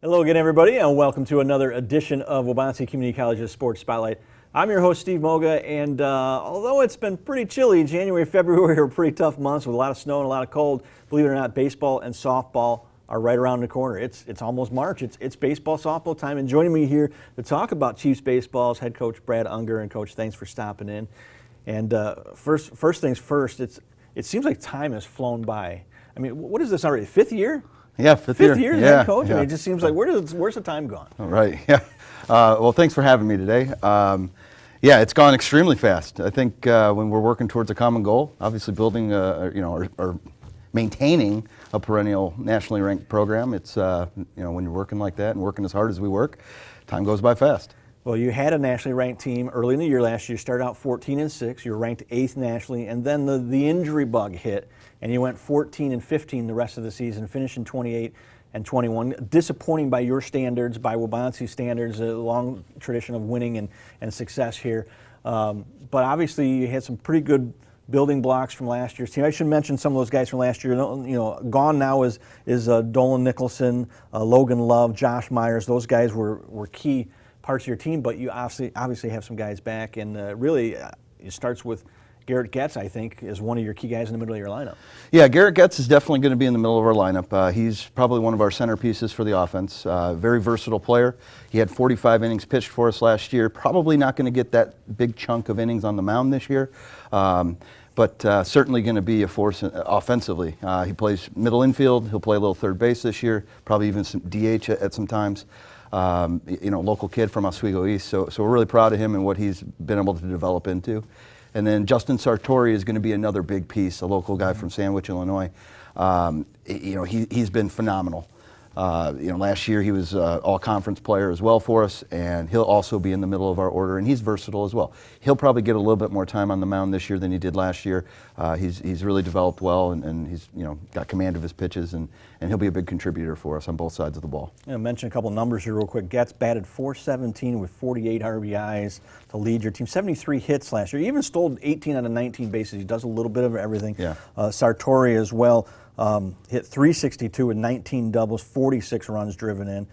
Hello again, everybody, and welcome to another edition of Waubonsee Community College's Sports Spotlight. I'm your host, Steve Moga, and although it's been pretty chilly, January, February are pretty tough months with a lot of snow and a lot of cold. Believe it or not, baseball and softball are right around the corner. It's almost March. It's baseball, softball time, and joining me here to talk about Chiefs baseball's head coach Brad Unger. And Coach, thanks for stopping in. And first things first, it seems like time has flown by. I mean, what is this already, fifth year? Yeah, fifth year. As head coach. I mean, it just seems like where's the time gone? Right. Yeah. Well, thanks for having me today. Yeah, it's gone extremely fast. I think when we're working towards a common goal, obviously building, or maintaining a perennial nationally ranked program, it's when you're working like that and working as hard as we work, time goes by fast. Well, you had a nationally ranked team early in the year last year. You started out 14-6. You were ranked 8th nationally, and then the injury bug hit, and you went 14-15 the rest of the season, finishing 28-21. Disappointing by your standards, by Waubonsee standards, a long tradition of winning and success here. But obviously, you had some pretty good building blocks from last year's team. I should mention some of those guys from last year. Gone now is Dolan Nicholson, Logan Love, Josh Myers. Those guys were key parts of your team, but you obviously have some guys back, and really it starts with Garrett Getz, I think, is one of your key guys in the middle of your lineup. Yeah, Garrett Getz is definitely going to be in the middle of our lineup. He's probably one of our centerpieces for the offense. Very versatile player. He had 45 innings pitched for us last year. Probably not going to get that big chunk of innings on the mound this year, but certainly going to be a force offensively. He plays middle infield. He'll play a little third base this year, probably even some DH at some times. Local kid from Oswego East, so we're really proud of him and what he's been able to develop into. And then Justin Sartori is going to be another big piece, a local guy from Sandwich, Illinois. He's been phenomenal. Last year he was all-conference player as well for us, and he'll also be in the middle of our order, and he's versatile as well. He'll probably get a little bit more time on the mound this year than he did last year. He's really developed well, and he's got command of his pitches, and he'll be a big contributor for us on both sides of the ball. Mention a couple numbers here real quick. Getz batted .417 with 48 RBIs to lead your team. 73 hits last year. He even stole 18 out of 19 bases. He does a little bit of everything. Yeah. Sartori as well. Hit .362 with 19 doubles, 46 runs driven in.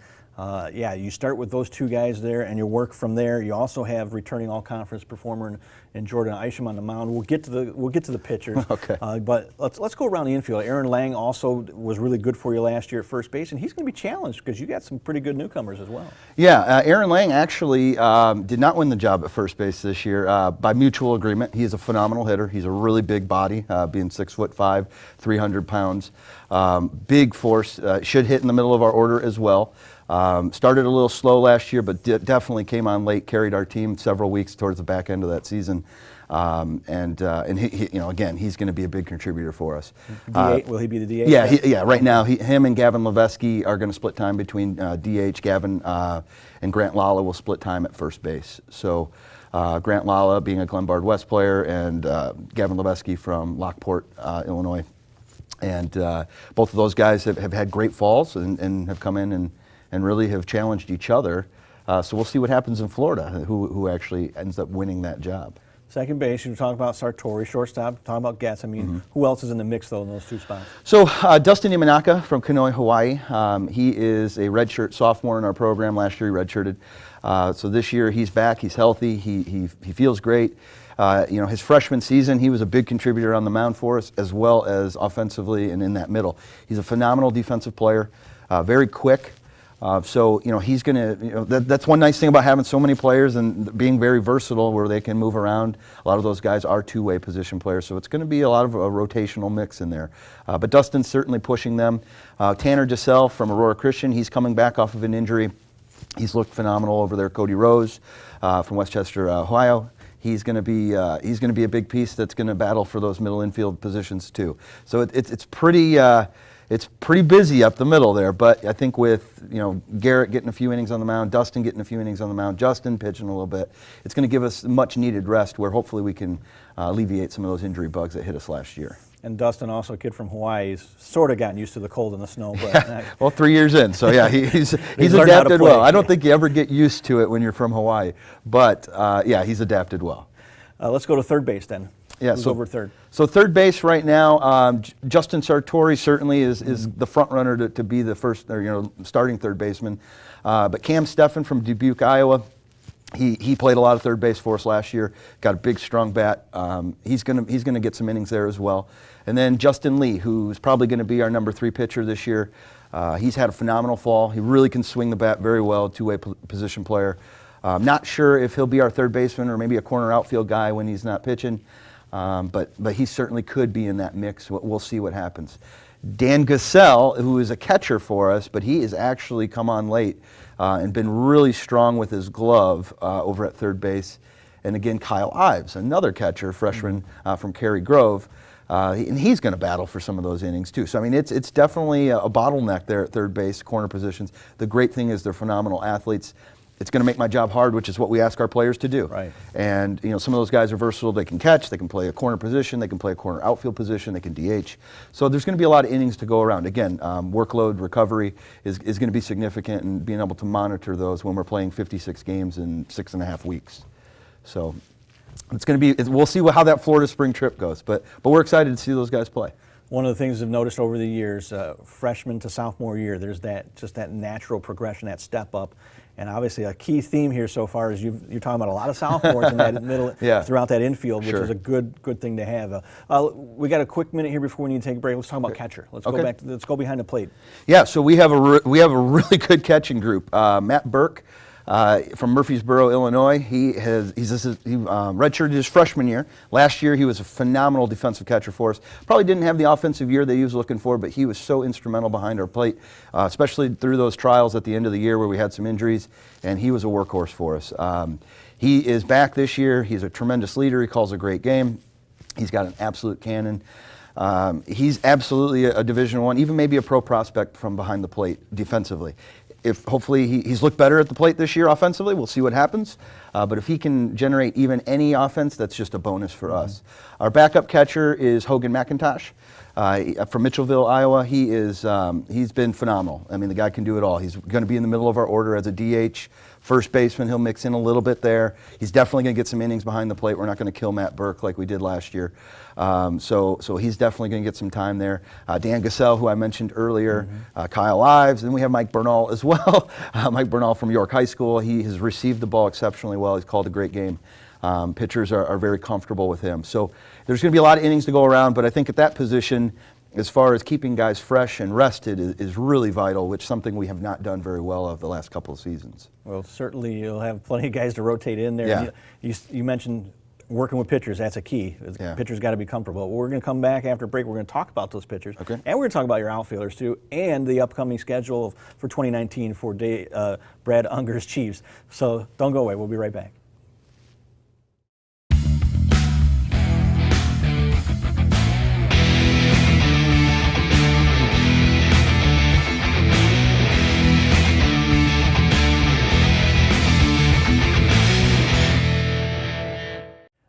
You start with those two guys there, and you work from there. You also have returning all-conference performer in Jordan Isham on the mound. We'll get to the pitchers. Okay. But let's go around the infield. Aaron Lange also was really good for you last year at first base, and he's going to be challenged because you got some pretty good newcomers as well. Yeah, Aaron Lange actually did not win the job at first base this year by mutual agreement. He is a phenomenal hitter. He's a really big body, being 6'5", 300 pounds. Big force. Should hit in the middle of our order as well. Started a little slow last year, but definitely came on late, carried our team several weeks towards the back end of that season. And he, again, he's going to be a big contributor for us. Will he be the DH? Yeah, right now, him and Gavin Levesky are going to split time between DH. Gavin and Grant Lala will split time at first base. So Grant Lala being a Glenbard West player, and Gavin Levesky from Lockport, Illinois. And both of those guys have had great falls and have come in and really have challenged each other. So we'll see what happens in Florida, who actually ends up winning that job. Second base, you talk about Sartori. Shortstop, talk about Getz. I mean, who else is in the mix, though, in those two spots? So Dustin E Menaka from Kenoi, Hawaii. He is a redshirt sophomore in our program. Last year he redshirted. So this year he's back. He's healthy. He feels great. His freshman season, he was a big contributor on the mound for us, as well as offensively and in that middle. He's a phenomenal defensive player, very quick. So he's going to. That's one nice thing about having so many players and being very versatile, where they can move around. A lot of those guys are two-way position players, so it's going to be a lot of a rotational mix in there. But Dustin's certainly pushing them. Tanner Giselle from Aurora Christian, he's coming back off of an injury. He's looked phenomenal over there. Cody Rose from Westchester, Ohio. He's going to be a big piece that's going to battle for those middle infield positions too. So it's pretty busy up the middle there. But I think with Garrett getting a few innings on the mound, Dustin getting a few innings on the mound, Justin pitching a little bit, it's going to give us much needed rest where hopefully we can alleviate some of those injury bugs that hit us last year. And Dustin, also a kid from Hawaii, he's sort of gotten used to the cold and the snow. But well, 3 years in, so yeah, he's learned how to adapted play. well. I don't think you ever get used to it when you're from Hawaii, but yeah, he's adapted well. Let's go to third base then. Yeah, Who's over third? So third base right now, Justin Sartori certainly is the front runner to be the first, starting third baseman. But Cam Steffen from Dubuque, Iowa. He played a lot of third base for us last year. Got a big, strong bat. He's gonna get some innings there as well. And then Justin Lee, who's probably going to be our number 3 pitcher this year. He's had a phenomenal fall. He really can swing the bat very well. Two-way position player. Not sure if he'll be our third baseman or maybe a corner outfield guy when he's not pitching. But he certainly could be in that mix. We'll see what happens. Dan Giselle, who is a catcher for us, but he has actually come on late and been really strong with his glove over at third base. And again, Kyle Ives, another catcher, freshman from Cary Grove, and he's going to battle for some of those innings too. So I mean, it's definitely a bottleneck there at third base, corner positions. The great thing is they're phenomenal athletes. It's going to make my job hard, which is what we ask our players to do. Right. And some of those guys are versatile. They can catch, they can play a corner position, they can play a corner outfield position, they can DH. So there's going to be a lot of innings to go around. Again, workload recovery is going to be significant, and being able to monitor those when we're playing 56 games in 6.5 weeks. So it's going to be. We'll see how that Florida spring trip goes, but we're excited to see those guys play. One of the things I've noticed over the years, freshman to sophomore year, there's that natural progression, that step up. And obviously a key theme here so far is you're talking about a lot of sophomores in that middle throughout that infield, which is a good thing to have. We got a quick minute here before we need to take a break. Let's talk about catcher. Let's go back. Let's go behind the plate. Yeah, so we have a really good catching group. Matt Burke from Murfreesboro, Illinois. He redshirted his freshman year. Last year he was a phenomenal defensive catcher for us. Probably didn't have the offensive year that he was looking for, but he was so instrumental behind our plate, especially through those trials at the end of the year where we had some injuries, and he was a workhorse for us. He is back this year. He's a tremendous leader. He calls a great game. He's got an absolute cannon. He's absolutely a Division I, even maybe a pro prospect from behind the plate defensively. If hopefully he's looked better at the plate this year offensively, we'll see what happens. But if he can generate even any offense, that's just a bonus for us. Our backup catcher is Hogan Mcintosh from Mitchellville, Iowa. He's been phenomenal. I mean, the guy can do it all. He's going to be in the middle of our order as a DH. First baseman, he'll mix in a little bit there. He's definitely going to get some innings behind the plate. We're not going to kill Matt Burke like we did last year. So he's definitely going to get some time there. Dan Giselle, who I mentioned earlier, Kyle Ives, and we have Mike Bernal as well. Mike Bernal from York High School. He has received the ball exceptionally well. He's called a great game. Pitchers are very comfortable with him. So there's going to be a lot of innings to go around, but I think at that position, as far as keeping guys fresh and rested is really vital, which is something we have not done very well of the last couple of seasons. Well, certainly you'll have plenty of guys to rotate in there. Yeah. You mentioned working with pitchers. That's a key. Yeah. Pitchers got to be comfortable. We're going to come back after break. We're going to talk about those pitchers. Okay. And we're going to talk about your outfielders, too, and the upcoming schedule for 2019 for Brad Unger's Chiefs. So don't go away. We'll be right back.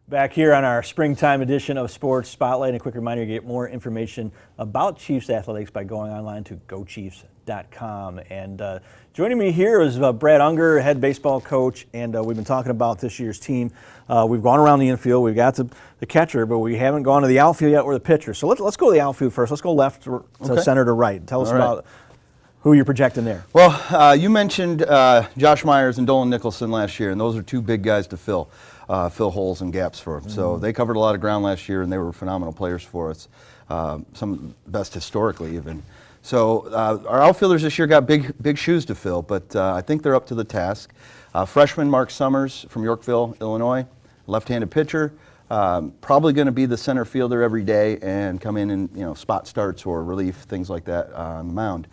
Back here on our springtime edition of Sports Spotlight, and a quick reminder, you get more information about Chiefs athletics by going online to gochiefs.com. And joining me here is Brad Unger, head baseball coach, and we've been talking about this year's team. We've gone around the infield, we've got the catcher, but we haven't gone to the outfield yet or the pitcher. So let's go to the outfield first. Let's go left to center to right. Tell us about who you're projecting there. Well, you mentioned Josh Myers and Dolan Nicholson last year, and those are two big guys to fill holes and gaps for them. So they covered a lot of ground last year, and they were phenomenal players for us, some of the best historically even. So our outfielders this year got big shoes to fill, but I think they're up to the task. Freshman Mark Summers from Yorkville, Illinois, left-handed pitcher, probably going to be the center fielder every day and come in and spot starts or relief, things like that on the mound.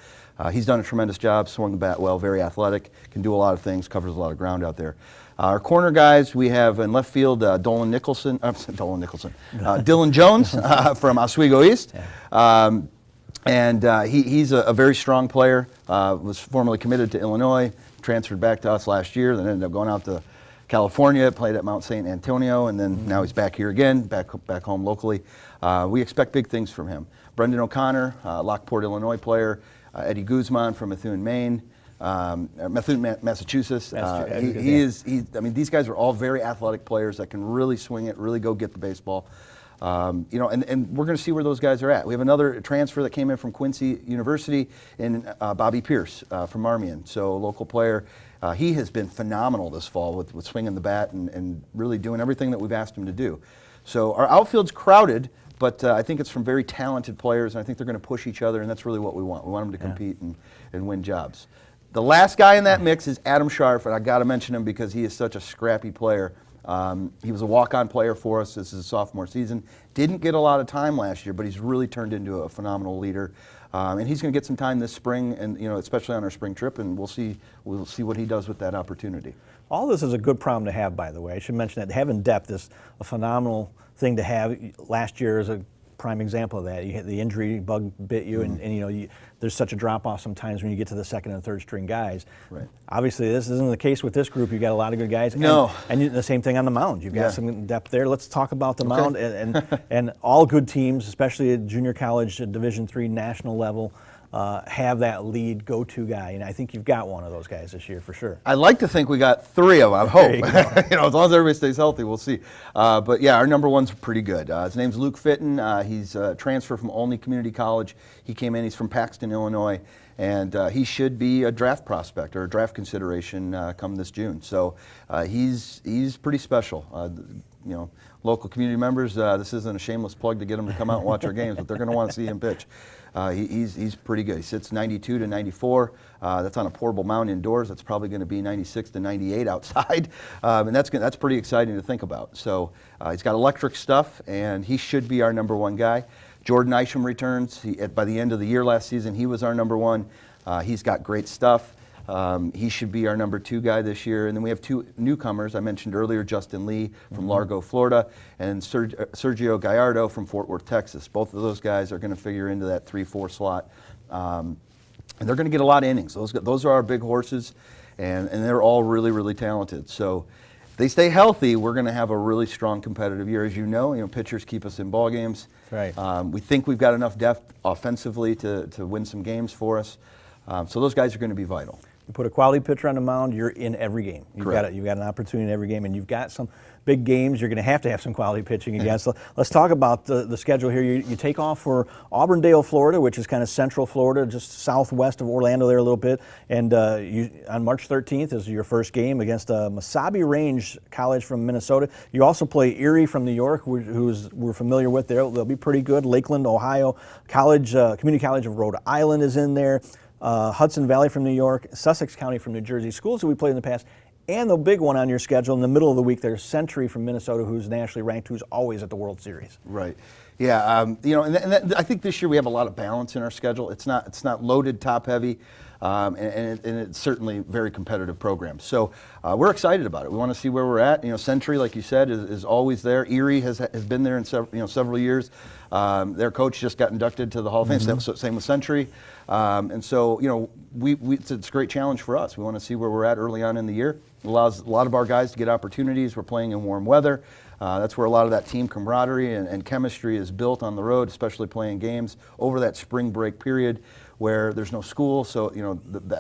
He's done a tremendous job, swung the bat well, very athletic, can do a lot of things, covers a lot of ground out there. Our corner guys, we have in left field Dylan Jones from Oswego East. Yeah. He's a very strong player, was formerly committed to Illinois, transferred back to us last year, then ended up going out to California, played at Mount St. Antonio, and then now he's back here again, back home locally. We expect big things from him. Brendan O'Connor, Lockport, Illinois player. Eddie Guzman from Methuen, Massachusetts. These guys are all very athletic players that can really swing it, really go get the baseball. And we're going to see where those guys are at. We have another transfer that came in from Quincy University in Bobby Pierce from Marmion, so a local player. He has been phenomenal this fall with swinging the bat and really doing everything that we've asked him to do. So our outfield's crowded, but I think it's from very talented players, and I think they're going to push each other, and that's really what we want. We want them to compete and win jobs. The last guy in that mix is Adam Scharf, and I got to mention him because he is such a scrappy player. He was a walk-on player for us. This is his sophomore season. Didn't get a lot of time last year, but he's really turned into a phenomenal leader. And he's going to get some time this spring, and especially on our spring trip, and we'll see what he does with that opportunity. All this is a good problem to have, by the way. I should mention that having depth is a phenomenal thing to have. Last year is a prime example of that. The injury bug bit you, and there's such a drop-off sometimes when you get to the second and third string guys. Right. Obviously, this isn't the case with this group. You've got a lot of good guys. No. And the same thing on the mound. You've got some depth there. Let's talk about the mound and all good teams, especially at junior college, at Division III national level, have that lead go-to guy, and I think you've got one of those guys this year for sure. I'd like to think we got three of them. I hope. As long as everybody stays healthy, we'll see. But yeah, our number one's pretty good. His name's Luke Fittin. He's a transfer from Olney Community College. He came in. He's from Paxton, Illinois, and he should be a draft prospect or a draft consideration come this June. So he's pretty special. Local community members. This isn't a shameless plug to get them to come out and watch our games, but they're going to want to see him pitch. He's pretty good. He sits 92 to 94. That's on a portable mound indoors. That's probably going to be 96 to 98 outside, and that's pretty exciting to think about. So he's got electric stuff, and he should be our number one guy. Jordan Isham returns. By the end of the year last season, he was our number one. He's got great stuff. He should be our number two guy this year. And then we have two newcomers. I mentioned earlier, Justin Lee from Largo, Florida, and Sergio Gallardo from Fort Worth, Texas. Both of those guys are going to figure into that 3-4 slot. And they're going to get a lot of innings. Those are our big horses, and they're all really, really talented. So if they stay healthy, we're going to have a really strong competitive year. As you know, pitchers keep us in ball games. Right. We think we've got enough depth offensively to win some games for us. So those guys are going to be vital. You put a quality pitcher on the mound, you're in every game. You've got an opportunity in every game, and you've got some big games. You're going to have some quality pitching against. So let's talk about the schedule here. You take off for Auburndale, Florida, which is kind of central Florida, just southwest of Orlando there a little bit. And on March 13th is your first game against Mesabi Range College from Minnesota. You also play Erie from New York, who we're familiar with. They'll be pretty good. Lakeland, Ohio, Community College of Rhode Island is in there. Hudson Valley from New York, Sussex County from New Jersey, schools that we played in the past, and the big one on your schedule in the middle of the week, there's Century from Minnesota, who's nationally ranked, who's always at the World Series. Right. Yeah. I think this year we have a lot of balance in our schedule. It's not loaded, top heavy, and it's certainly a very competitive program. So we're excited about it. We want to see where we're at. Century, like you said, is always there. Erie has been there in several years. Their coach just got inducted to the Hall of Fame. Same with Century. It's a great challenge for us. We want to see where we're at early on in the year. It allows a lot of our guys to get opportunities. We're playing in warm weather. That's where a lot of that team camaraderie and chemistry is built on the road, especially playing games over that spring break period where there's no school. So,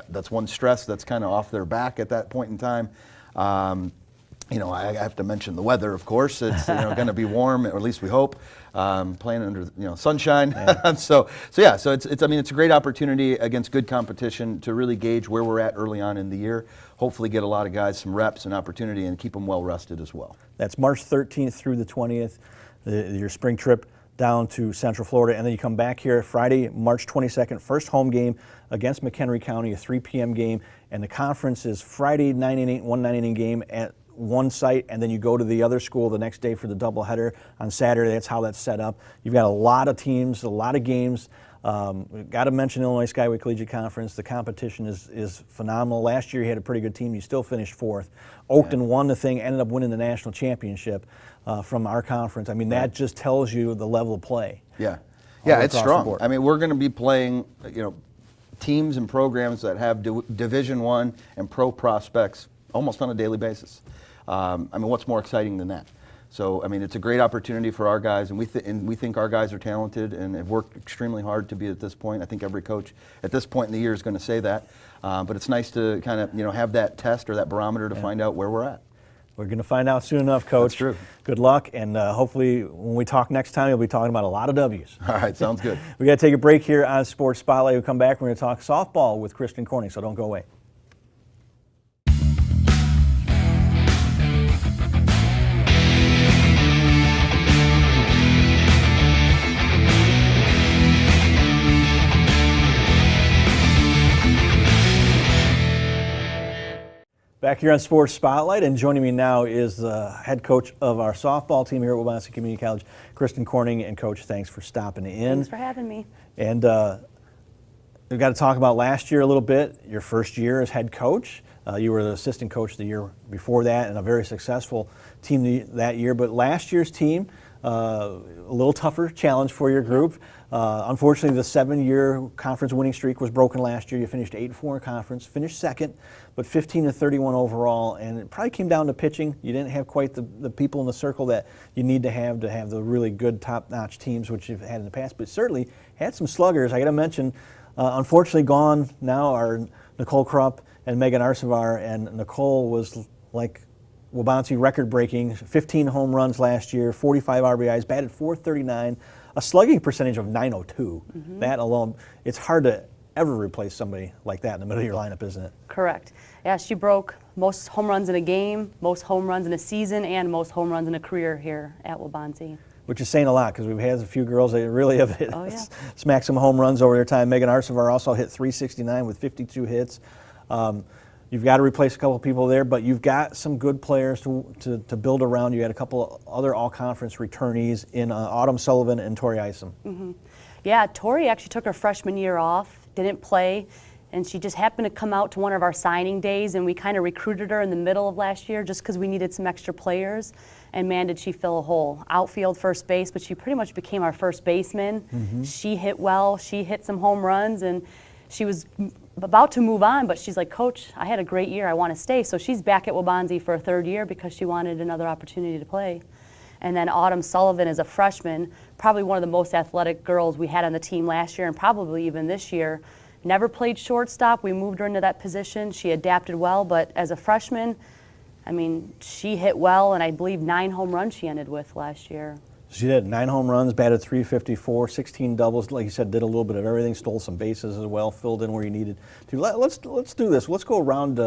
that's one stress that's kind of off their back at that point in time. I have to mention the weather, of course. It's going to be warm, or at least we hope. Playing under sunshine. Yeah. so it's a great opportunity against good competition to really gauge where we're at early on in the year. Hopefully get a lot of guys some reps and opportunity and keep them well rested as well. That's March 13th through the 20th, your spring trip. down to Central Florida, and then you come back here Friday, March 22nd, first home game against McHenry County, a 3 p.m. game, and the conference is Friday 9-8, 1-9 game at one site, and then you go to the other school the next day for the doubleheader on Saturday. That's how that's set up. You've got a lot of teams, a lot of games. We've got to mention Illinois Skyway Collegiate Conference. The competition is phenomenal. Last year you had a pretty good team. You still finished fourth. Oakton won the thing, ended up winning the national championship from our conference. I mean, that just tells you the level of play. Yeah, all it's across the strong. board. I mean, we're going to be playing, teams and programs that have Division I and pro prospects almost on a daily basis. I mean, what's more exciting than that? So, I mean, it's a great opportunity for our guys, and we think our guys are talented and have worked extremely hard to be at this point. I think every coach at this point in the year is going to say that. But it's nice to kind of, have that test or that barometer to find out where we're at. We're going to find out soon enough, Coach. That's true. Good luck, and hopefully when we talk next time, you'll be talking about a lot of W's. All right, sounds good. We got to take a break here on Sports Spotlight. We'll come back. We're going to talk softball with Kristin Corning, so don't go away. Back here on Sports Spotlight, and joining me now is the head coach of our softball team here at Waubonsee Community College, Kristin Corning. And Coach, thanks for stopping in. Thanks for having me. And we've got to talk about last year a little bit, your first year as head coach. You were the assistant coach the year before that, and a very successful team that year. But last year's team, a little tougher challenge for your group. Unfortunately, the 7-year conference winning streak was broken last year. You finished 8-4 in conference, finished second, but 15-31 overall, and it probably came down to pitching. You didn't have quite the people in the circle that you need to have the really good top-notch teams, which you've had in the past, but certainly had some sluggers. I got to mention, unfortunately gone now are Nicole Krupp and Megan Arsevar, and Nicole was like Waubonsee record-breaking, 15 home runs last year, 45 RBIs, batted .439, a slugging percentage of .902. Mm-hmm. That alone, it's hard to ever replace somebody like that in the middle of your lineup, isn't it? Correct. Yeah, she broke most home runs in a game, most home runs in a season, and most home runs in a career here at Waubonsee. Which is saying a lot, because we've had a few girls that really have hit, smacked some home runs over their time. Megan Arsevar also hit .369 with 52 hits. You've got to replace a couple of people there, but you've got some good players to build around. You had a couple of other all-conference returnees in Autumn Sullivan and Tory Ison. Mm-hmm. Yeah, Tory actually took her freshman year off, didn't play, and she just happened to come out to one of our signing days, and we kind of recruited her in the middle of last year just because we needed some extra players. And man, did she fill a hole. Outfield, first base, but she pretty much became our first baseman. Mm-hmm. She hit well, she hit some home runs, and she was about to move on, but she's like, Coach, I had a great year, I want to stay. So she's back at Waubonsee for a third year because she wanted another opportunity to play. And then Autumn Sullivan is a freshman, probably one of the most athletic girls we had on the team last year and probably even this year. Never played shortstop, we moved her into that position. She adapted well, but as a freshman, I mean, she hit well, and I believe 9 home runs she ended with last year. She did 9 home runs, batted .354, 16 doubles. Like you said, did a little bit of everything, stole some bases as well, filled in where you needed to. Let's do this. Let's go around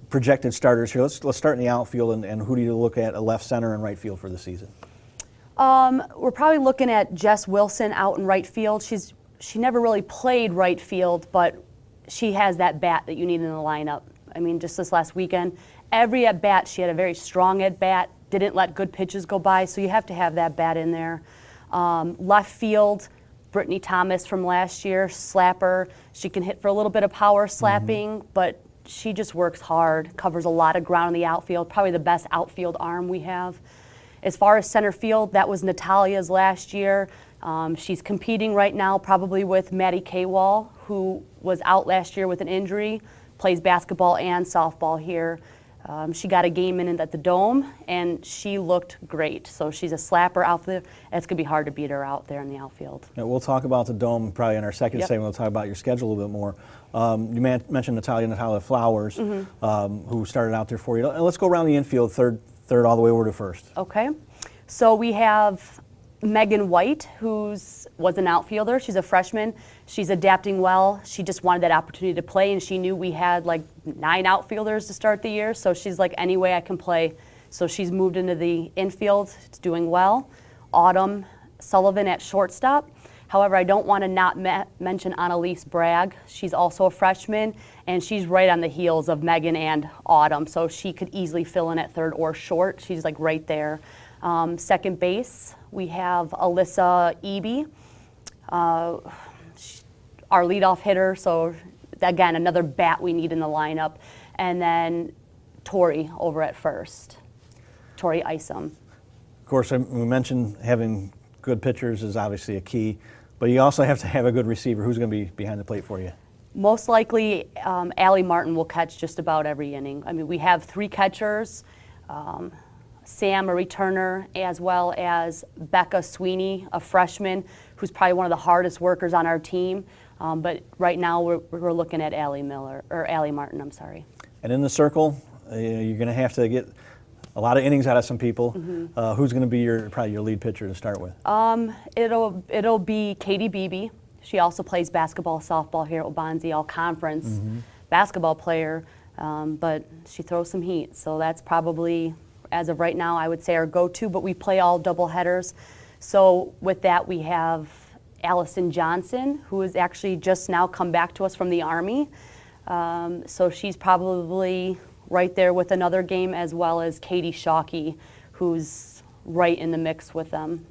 projected starters here. Let's start in the outfield, and who do you look at left center and right field for the season? We're probably looking at Jess Wilson out in right field. She never really played right field, but she has that bat that you need in the lineup. I mean, just this last weekend, every at bat she had a very strong at bat. Didn't let good pitches go by, so you have to have that bat in there. Left field, Brittany Thomas from last year, slapper. She can hit for a little bit of power slapping, but she just works hard, covers a lot of ground in the outfield, probably the best outfield arm we have. As far as center field, that was Natalia's last year. She's competing right now probably with Maddie Kwall, who was out last year with an injury, plays basketball and softball here. She got a game in at the Dome, and she looked great. So she's a slapper out there. It's going to be hard to beat her out there in the outfield. Yeah, we'll talk about the Dome probably in our second segment. We'll talk about your schedule a little bit more. You mentioned Natalia Flowers, who started out there for you. Let's go around the infield, third all the way over to first. Okay. So we have Megan White, was an outfielder. She's a freshman. She's adapting well. She just wanted that opportunity to play, and she knew we had like 9 outfielders to start the year, so she's like, any way I can play. So she's moved into the infield. It's doing well. Autumn Sullivan at shortstop. However, I don't want to not mention Annalise Bragg. She's also a freshman, and she's right on the heels of Megan and Autumn, so she could easily fill in at third or short. She's like right there. Second base, we have Alyssa Eby, our leadoff hitter, so again, another bat we need in the lineup. And then Tory over at first, Tory Ison. Of course, we mentioned having good pitchers is obviously a key, but you also have to have a good receiver. Who's going to be behind the plate for you? Most likely, Allie Martin will catch just about every inning. I mean, we have 3 catchers, Sam, a returner, as well as Becca Sweeney, a freshman, who's probably one of the hardest workers on our team. But right now, we're looking at Allie Martin, I'm sorry. And in the circle, you're going to have to get a lot of innings out of some people. Mm-hmm. Who's going to be probably your lead pitcher to start with? It'll be Katie Beebe. She also plays basketball, softball here at Waubonsie, all conference basketball player, but she throws some heat. So that's probably, as of right now, I would say our go-to, but we play all double headers. So with that, we have Allison Johnson, who has actually just now come back to us from the Army. So she's probably right there with another game, as well as Katie Shockey, who's right in the mix with them.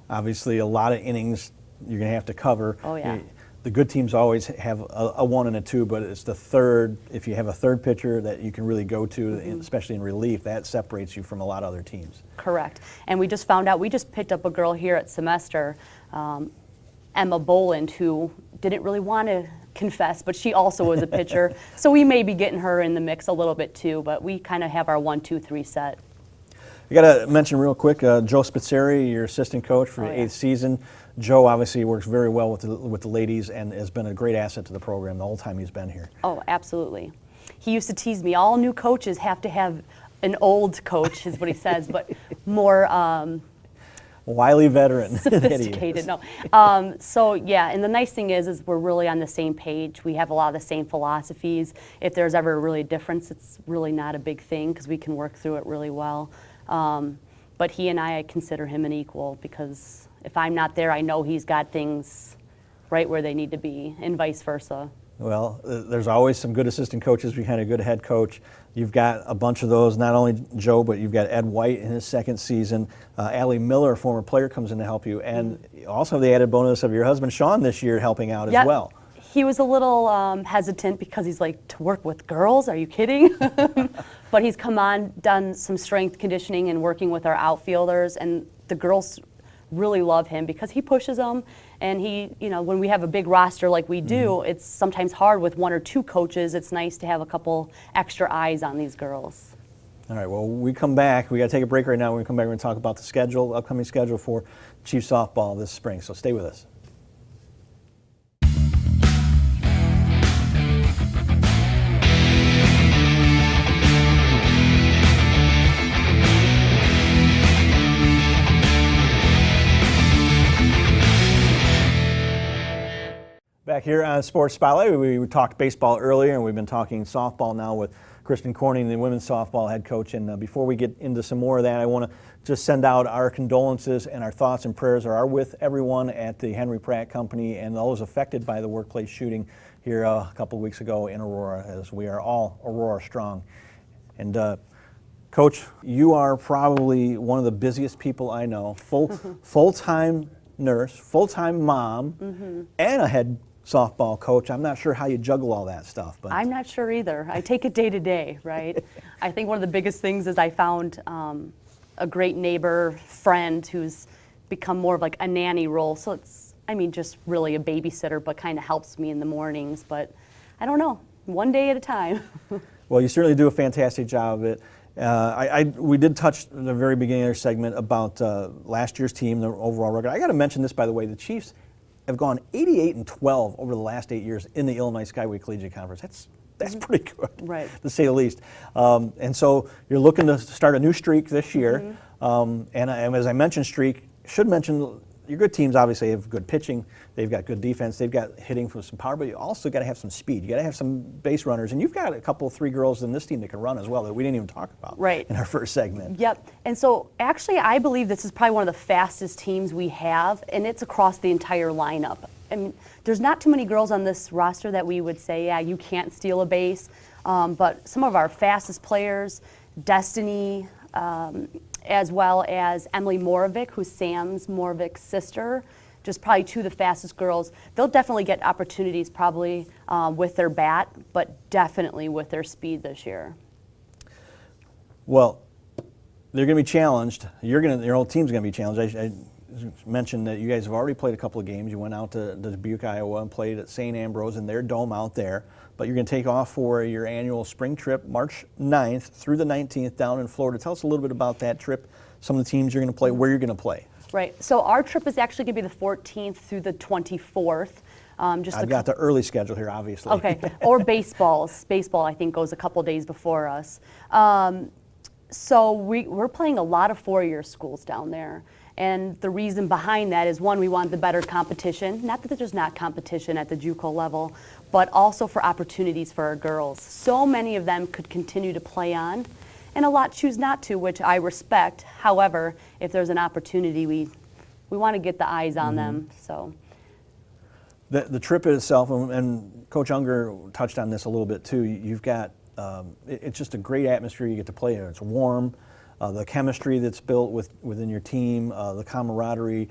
Obviously, a lot of innings you're going to have to cover. Oh, yeah. The good teams always have a 1 and a 2, but it's the third. If you have a third pitcher that you can really go to, especially in relief, that separates you from a lot of other teams. Correct. And we just found out, we just picked up a girl here at semester, Emma Boland, who didn't really want to confess, but she also was a pitcher. So we may be getting her in the mix a little bit too, but we kind of have our 1, 2, 3 set. You got to mention real quick, Joe Spitzeri, your assistant coach for the 8th season. Joe obviously works very well with the ladies and has been a great asset to the program the whole time he's been here. Oh, absolutely. He used to tease me, all new coaches have to have an old coach, is what he says, but more wily veteran. sophisticated. No. So yeah, and the nice thing is we're really on the same page. We have a lot of the same philosophies. If there's ever a really difference, it's really not a big thing because we can work through it really well. But he and I consider him an equal, because if I'm not there, I know he's got things right where they need to be, and vice versa. Well, there's always some good assistant coaches behind a good head coach. You've got a bunch of those, not only Joe, but you've got Ed White in his 2nd season. Allie Miller, a former player, comes in to help you. And also the added bonus of your husband, Sean, this year helping out as well. He was a little hesitant because he's like, to work with girls? Are you kidding? But he's come on, done some strength conditioning and working with our outfielders, and the girls really love him because he pushes them. And he, when we have a big roster like we do, it's sometimes hard with 1 or 2 coaches. It's nice to have a couple extra eyes on these girls. All right, well, we come back. We got to take a break right now. When we come back, we're going to talk about the schedule, upcoming schedule for Chief softball this spring. So stay with us. Back here on Sports Spotlight, we talked baseball earlier, and we've been talking softball now with Kristin Corning, the women's softball head coach. And before we get into some more of that, I want to just send out our condolences, and our thoughts and prayers are with everyone at the Henry Pratt Company and those affected by the workplace shooting here a couple of weeks ago in Aurora, as we are all Aurora strong. And Coach, you are probably one of the busiest people I know. Full-time nurse, full-time mom, and a head softball coach. I'm not sure how you juggle all that stuff. But I'm not sure either. I take it day to day, right? I think one of the biggest things is I found a great neighbor friend who's become more of like a nanny role. So it's, just really a babysitter, but kind of helps me in the mornings. But I don't know, one day at a time. Well, you certainly do a fantastic job of it. We did touch at the very beginning of our segment about last year's team, the overall record. I got to mention this, by the way. The Chiefs have gone 88-12 over the last 8 years in the Illinois Skyway Collegiate Conference. That's pretty good, right, to say the least. And so you're looking to start a new streak this year. And as I mentioned, should mention your good teams obviously have good pitching, they've got good defense, they've got hitting for some power, but you also got to have some speed. You got to have some base runners, and you've got a couple, 3 girls in this team that can run as well that we didn't even talk about in our first segment. Yep. And so actually, I believe this is probably one of the fastest teams we have, and it's across the entire lineup. I mean, there's not too many girls on this roster that we would say, yeah, you can't steal a base. But some of our fastest players, Destiny, as well as Emily Moravik, who's Sam's Moravik's sister, just probably 2 of the fastest girls. They'll definitely get opportunities probably with their bat, but definitely with their speed this year. Well, they're going to be challenged. Your whole team's going to be challenged. I mentioned that you guys have already played a couple of games. You went out to Dubuque, Iowa, and played at St. Ambrose in their dome out there. But you're going to take off for your annual spring trip, March 9th through the 19th down in Florida. Tell us a little bit about that trip, some of the teams you're going to play, where you're going to play. Right. So our trip is actually going to be the 14th through the 24th. I've got the early schedule here, obviously. Okay. Or baseball. Baseball, I think, goes a couple days before us. So we're playing a lot of 4-year schools down there. And the reason behind that is, one, we want the better competition. Not that there's not competition at the JUCO level, but also for opportunities for our girls. So many of them could continue to play on, and a lot choose not to, which I respect. However, if there's an opportunity, we want to get the eyes on them. So the trip itself, and Coach Unger touched on this a little bit too, you've got, it's just a great atmosphere you get to play in. It's warm. The chemistry that's built within your team, the camaraderie,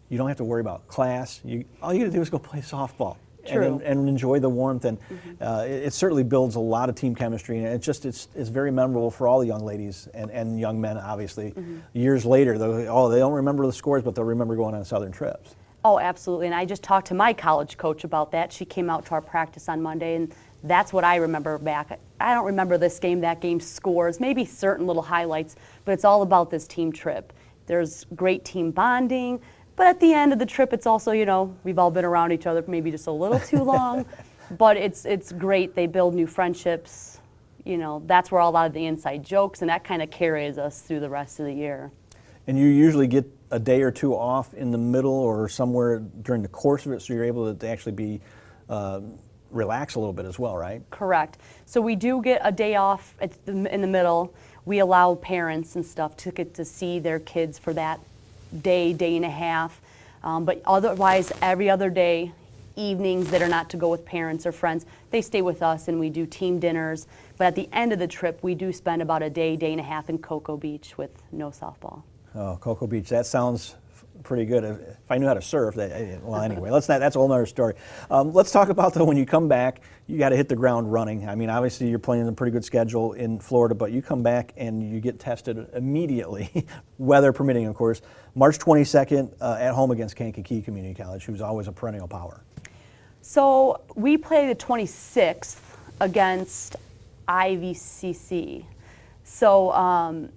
you don't have to worry about class. All you got to do is go play softball and enjoy the warmth. And it certainly builds a lot of team chemistry. And it's very memorable for all the young ladies and young men, obviously. Years later, they don't remember the scores, but they'll remember going on Southern trips. Oh, absolutely. And I just talked to my college coach about that. She came out to our practice on Monday, and that's what I remember back. I don't remember this game, that game scores, maybe certain little highlights, but it's all about this team trip. There's great team bonding, but at the end of the trip, it's also, we've all been around each other maybe just a little too long, but it's great. They build new friendships. That's where a lot of the inside jokes, and that kind of carries us through the rest of the year. And you usually get a day or two off in the middle or somewhere during the course of it, so you're able to actually be relax a little bit as well, right? Correct. So we do get a day off in the middle. We allow parents and stuff to get to see their kids for that day and a half. But otherwise, every other day, evenings that are not to go with parents or friends, they stay with us and we do team dinners. But at the end of the trip, we do spend about a day and a half in Cocoa Beach with no softball. Oh, Cocoa Beach, that sounds pretty good. If I knew how to surf, well, anyway, that's a whole other story. Let's talk about, though, when you come back, you got to hit the ground running. I mean, obviously, you're playing a pretty good schedule in Florida, but you come back and you get tested immediately, weather permitting, of course. March 22nd at home against Kankakee Community College, who's always a perennial power. So we play the 26th against IVCC. So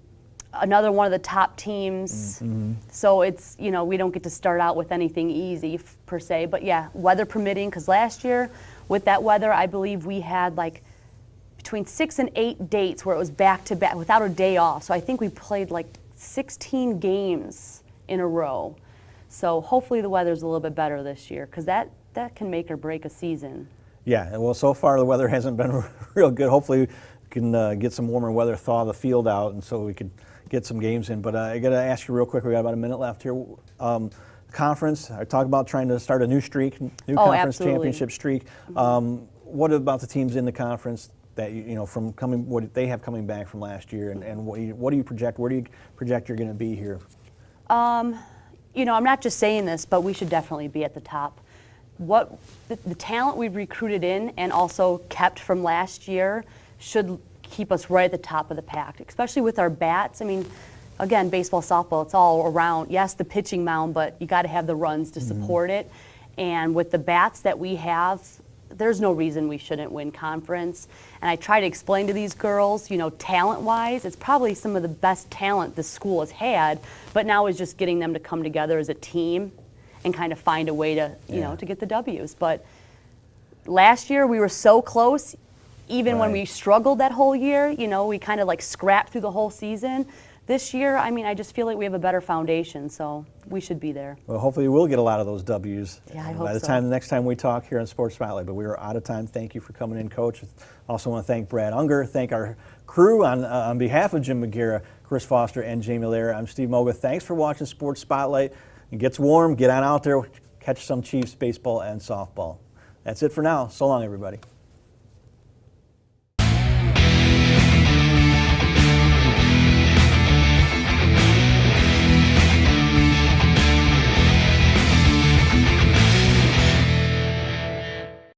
another one of the top teams. So it's, we don't get to start out with anything easy per se, but yeah, weather permitting, because last year with that weather, I believe we had like between 6 and 8 dates where it was back to back without a day off. So I think we played like 16 games in a row. So hopefully the weather's a little bit better this year, because that can make or break a season. Yeah, well, so far the weather hasn't been real good. Hopefully we can get some warmer weather, thaw the field out, and so we could get some games in. But I got to ask you real quick, we got about a minute left here. Conference, I talked about trying to start a new streak, new conference championship streak. What about the teams in the conference that, from what they have coming back from last year, and what do you project? Where do you project you're going to be here? I'm not just saying this, but we should definitely be at the top. What the talent we've recruited in and also kept from last year should keep us right at the top of the pack, especially with our bats. I mean, again, baseball, softball, it's all around. Yes, the pitching mound, but you got to have the runs to support it. And with the bats that we have, there's no reason we shouldn't win conference. And I try to explain to these girls, talent-wise, it's probably some of the best talent the school has had, but now is just getting them to come together as a team and kind of find a way to, to get the W's. But last year we were so close. Even when we struggled that whole year, we kind of like scrapped through the whole season. this year, I mean, I just feel like we have a better foundation, so we should be there. Well, hopefully we'll get a lot of those W's Yeah, I by hope the so. next time we talk here on Sports Spotlight. But we are out of time. Thank you for coming in, Coach. Also want to thank Brad Unger, thank our crew on behalf of Jim McGarrah, Chris Foster, and Jamie Lara. I'm Steve Moga. Thanks for watching Sports Spotlight. It gets warm. Get on out there, catch some Chiefs baseball and softball. That's it for now. So long, everybody.